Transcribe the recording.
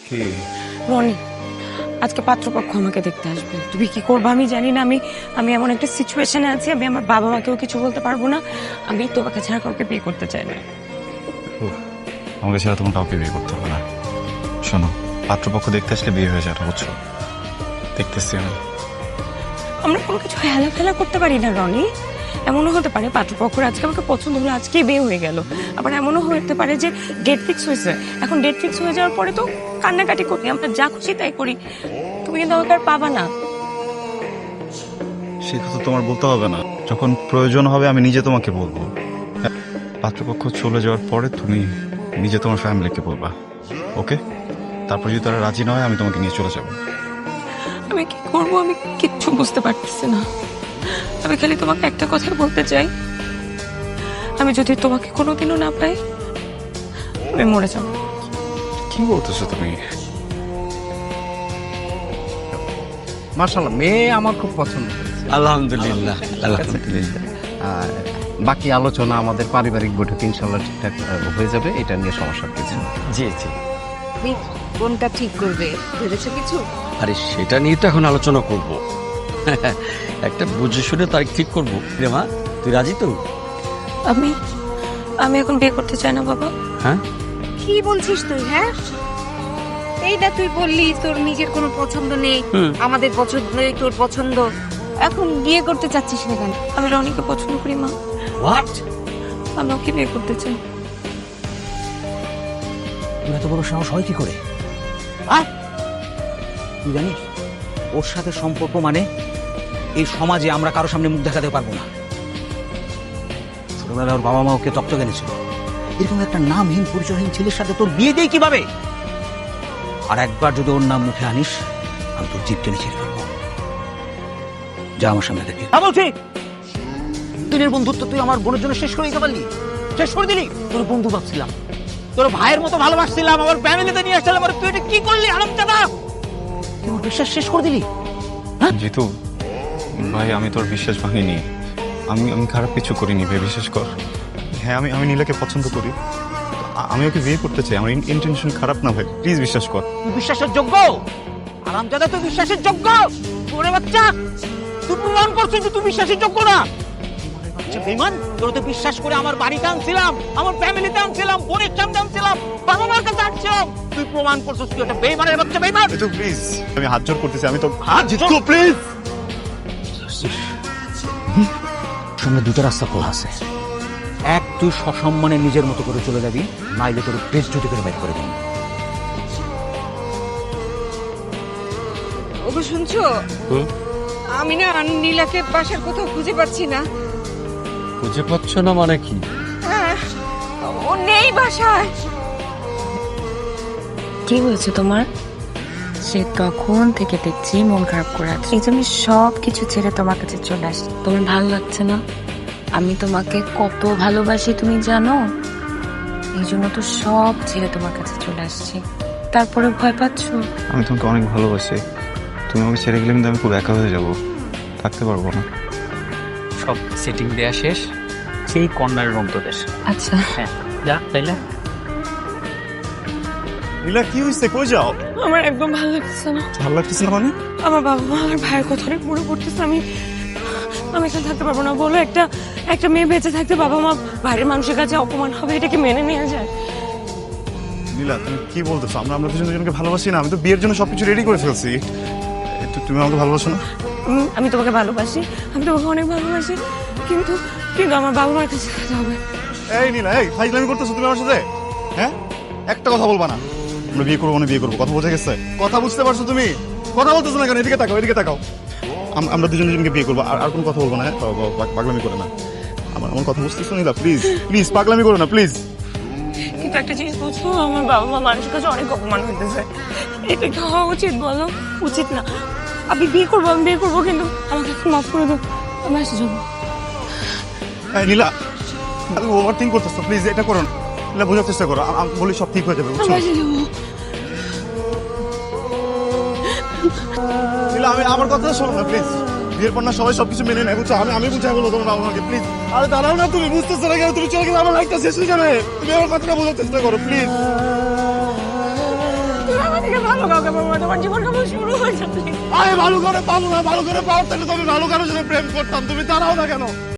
কি রনি, আজকে পাত্রপক্ষ আমাকে দেখতে আসবে। তুমি কি করবে আমি জানি না। আমি এমন একটা সিচুয়েশনে আছি, আমি আমার বাবা মাকেও কিছু বলতে পারবো না। আমি তোমাকে ছাড়া কাউকে বিয়ে করতে চাই না। আমাকে ছাড়া তোমার কাউকে বিয়ে করতে হবে না। শোনো, পাত্রপক্ষ দেখতে আসলে বিয়ে হয়ে যাবে, বুঝছো? দেখতেছি আমি। আমরা কোনো কিছু হেলা ফেলা করতে পারি না রনি। এমনও হতে পারে পাত্রপক্ষের আজকে আমাকে পছন্দ হলো, আজকেই বিয়ে হয়ে গেল। আবার এমনও হতে পারে যে ডেট ফিক্স হয়েছে, এখন ডেট ফিক্স হয়ে যাওয়ার পরে তো কান্নাকাটি করি, আমরা যা খুশি তাই করি। তুমি কিন্তু আমাকে আর পাবা না। সে কথা তোমার বলতে হবে না, যখন প্রয়োজন হবে আমি নিজে তোমাকে বলবো। পাত্রপক্ষ চলে যাওয়ার পরে তুমি নিজে তোমার ফ্যামিলিকে বলবা, ওকে? তারপর যদি তারা রাজি না হয় আমি তোমাকে নিয়ে চলে যাবো। আমি কি করবো আমি কিচ্ছু বুঝতে পারতেছি না। আমি খালি তোমাকে একটা কথা বলতে চাই, আমি যদি তোমাকে কোনোদিনও না পাই আমি মরে যাবো। কি বলতেছো তুমি? মাশাআল্লাহ, মেয়ে আমার খুব পছন্দ হয়েছে। আলহামদুলিল্লাহ, আলহামদুলিল্লাহ। আর বাকি আলোচনা আমাদের পারিবারিক বৈঠকে ইনশাআল্লাহ ঠিকঠাক হয়ে যাবে, এটা নিয়ে সমস্যা কিছু না। জি জি। কোনটা ঠিক করবে ভেবেছো কিছু? আরে সেটা নিয়ে তো এখন আলোচনা করব। একটা বুঝে শুনে তারিখ ঠিক করবো। রে মা, তুই রাজি তো? আমি এখন বিয়ে করতে চাই না বাবা। হ্যাঁ, কি বলছিস তুই? হ্যাঁ, এইটা তুই বললি তোর নিজের কোনো পছন্দ নেই, আমাদের পছন্দ নেই, তোর পছন্দ। এখন বিয়ে করতে চাচ্ছিস না কেন? আমি রনিকে পছন্দ করি মা, হোয়াট? আমি ওকে বিয়ে করতে চাই। এত বড় সাহস হয় কি করে? তুই জানিস ওর সাথে সম্পর্ক মানে এই সমাজে আমরা কারো সামনে মুখ দেখাতে পারবো না। ছোটবেলায় ওর বাবা মা ওকে চকচকে এনেছিল, এরকম একটা নামহীন পরিচয়হীন ছেলের সাথে তোর বিয়ে দেয় কিভাবে? আর একবার যদি ওর নাম মুখে আনিস আমি তোর জিভ টেনে ছেড়ে ফেলবো। যা আমার সামনে থেকে বলছি। দিনের বন্ধুত্ব তুই আমার বোনের জন্য শেষ করে দিতে পারলি, শেষ করে দিলি। তোর বন্ধু ভাবছিলাম, তোর ভাইয়ের মতো ভালোবাসছিলাম, আমার ফ্যামিলিতে নিয়ে আসছিলাম, আর তুই এটা কি করলি? হারামজাদা, তুই আমার বিশ্বাস শেষ করে দিলি। জিতু ভাই, আমি তোর বিশ্বাস ভাঙিনি। আমি খারাপ কিছু করিনি ভাই, বিশ্বাস কর। হ্যাঁ, আমি নীলাকে পছন্দ করি, আমি ওকে বিয়ে করতে চাই। আমার ইন্টেনশন খারাপ না ভাই, প্লিজ বিশ্বাস কর। তুই বিশ্বাসের যোগ্য? হারামজাদা, তুই বিশ্বাসের যোগ্য? তোরে বাচ্চা, তুই প্রমাণ করছিস যে তুই বিশ্বাসের যোগ্য না। বেমান, তোর তো বিশ্বাস করে আমার বাড়িতে আনছিলাম, আমার ফ্যামিলিতে আনছিলাম, বোনের সামনে আনছিলাম, বাবা মার কাছে আনছিলাম। তুই প্রমাণ করছিস তুই একটা বেমানের বাচ্চা, বেমান। জিতু প্লিজ, আমি হাত জোর করতেছি, আমি তো হাত জিতু প্লিজ। সামনে দুটো রাস্তা খোলা আছে, এক তুই সসম্মানে নিজের মতো করে চলে যাবি, নাইলে তোর পেট জুটি করে বাইর করে দিবি। ওগো শুনছো? আমি না নীলাকে বাসার কোথাও খুঁজে পাচ্ছি না। বুঝে পাচ্ছ না মানে কি? হ্যাঁ, ও নেই বাসায়। কি হয়েছে তোমার? সে তখন থেকে দেখছি মন খারাপ করে আছে, এই জন্য সব কিছু ছেড়ে তোমার কাছে চলে আসি। তোমার ভালো লাগছে না? আমি তোমাকে কত ভালোবাসি তুমি জানো, এই জন্য তো সব ছেড়ে তোমার কাছে চলে আসছি। তারপরে ভয় পাচ্ছ? আমি তোমাকে অনেক ভালোবাসি, তুমি আমাকে ছেড়ে গেলে কিন্তু আমি খুব একা হয়ে যাবো, থাকতে পারবো না। সব সেটিং দেয়া শেষ, সেই কর্নারের রুম তোদের। আচ্ছা হ্যাঁ, যা তাইলে। নীলা কি হয়েছে, কই যাও? আমার একদম ভালো লাগছে না। ভালো লাগতেছে না মানে? আমার বাবা মা আর ভাইয়ের কথা অনেক মনে পড়তেছে। আমি এখানে থাকতে পারবো না। বলো, একটা মেয়ে বেঁচে থাকতে বাবা মা বাইরের মানুষের কাছে অপমান হবে, এটা কি মেনে নেওয়া যায়? নীলা তুমি কি বলতেছো? আমরা দুজনকে ভালোবাসি না? আমি তো বিয়ের জন্য সবকিছু রেডি করে ফেলছি। তুমি আমাকে ভালোবাসো না? আমি তোমাকে ভালোবাসি, আমি তোমাকে অনেক ভালোবাসি, কিন্তু আমার বাবা মার কাছে যেতে হবে। এই নীলা, এই ফাইজলামি করতেছো তুমি আমার সাথে? হ্যাঁ, একটা কথা বলবা না। আমরা বিয়ে করবো না, বিয়ে করবো, কথা বোঝা গেছে? কথা বুঝতে পারছো তুমি? কথা বলতেছো না কেন? এদিকে তাকাও, এদিকে তাকাও। আমরা দুজনকে বিয়ে করবো, আর কোনো কথা বলবো না। হ্যাঁ, পাগলামি করে না। আমার কথা বুঝতেছো নীলা? প্লিজ প্লিজ পাগলামি করো না, প্লিজ। কিন্তু একটা জিনিস বুঝছো, আমার বাবা মা মানুষের কাছে অনেক অপমান হইতেছে। এটা কি হওয়া উচিত বলো? উচিত না। আমি বিয়ে করবো, কিন্তু আমাকে একটু মাফ করে দাও, আমি এসে যাবো। নীলা, তুমি ওভার থিঙ্ক করতেছো, প্লিজ এটা করো না। নীলা, বোঝার চেষ্টা করো, আমি বলি সব ঠিক হয়ে যাবে, বুঝছো? আমি এসে যাবো। নীলা, আমার কথা শোনো না প্লিজ। বিয়ের পর না সবাই সবকিছু মেনে নেয়, বুঝছো? আমি বুঝাই বলো তোমার বাবা মাকে, প্লিজ। আরে দাঁড়াও না, তুমি বুঝতেছো না কেন? তুমি চলে গেলে আমার লাইফটা শেষ হয়ে যাবে। তুমি আমার কথাটা বোঝার চেষ্টা করো প্লিজ। থেকে ভালো কাউকে পাবো না, তোমার জীবন কেমন শুরু হয়ে যাবে। আরে ভালো করে পাবো না, ভালো করে পাওয়ার থাকলে তো আমি ভালো কারোর সাথে প্রেম করতাম, তুমি দাঁড়াও না কেন?